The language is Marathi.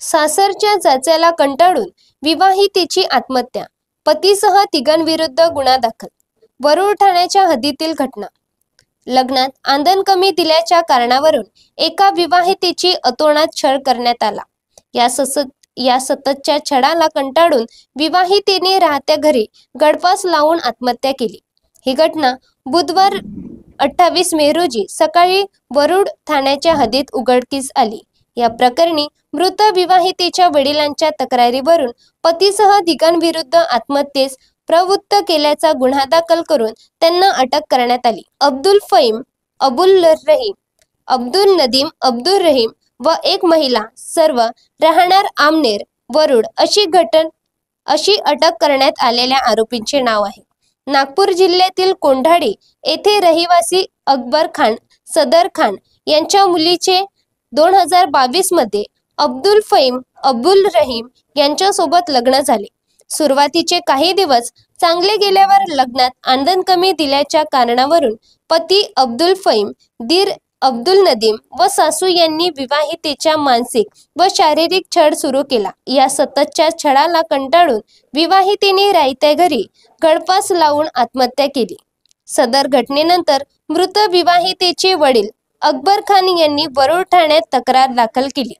सासरच्या जाचाला कंटाळून विवाहितेची आत्महत्या, पतीसह तिघांविरुद्ध गुन्हा दाखल. वरुड ठाण्याच्या हद्दीतील घटना. लग्नात आंधण कमी दिल्याच्या कारणावरून एका विवाहितेची अतोनात छळ करण्यात आला. या सततच्या छळाला कंटाळून विवाहितेने राहत्या घरी गळफास लावून आत्महत्या केली. ही घटना बुधवार 28 मे रोजी सकाळी वरुड ठाण्याच्या हद्दीत उघडकीस आली. या प्रकरणी मृत विवाहितेच्या वडिलांच्या तक्रारीवरून पतीसह तिघांविरुद्ध आत्महत्येस प्रवृत्त केल्याचा गुन्हा दाखल करून त्यांना अटक करण्यात आली. अब्दुल फहीम, अब्दुल रहीम, अब्दुल नदीम, अब्दुल रहीम व एक महिला, सर्व राहणार आमनेर, वरुड अशी अटक करण्यात आलेल्या आरोपींचे नाव आहे. नागपूर जिल्ह्यातील कोंढाळी येथे रहिवासी अकबर खान सदर खान यांच्या मुलीचे 2022 मध्ये अब्दुल फहीम, अब्दुल रहीम यांच्यासोबत लग्न झाले. सुरुवातीचे काही दिवस चांगले गेल्यावर लग्नात आंधण कमी दिल्याच्या कारणावरून पती अब्दुल फहीम, दीर अब्दुल नदीम व सासू यांनी विवाहितेच्या मानसिक व शारीरिक छळ सुरू केला. या सततच्या छळाला कंटाळून विवाहितेने राहत्या घरी गळफास लावून आत्महत्या केली. सदर घटनेनंतर मृत विवाहितेचे वडील अकबर खान यांनी वरुड ठाण्यात तक्रार दाखल केली.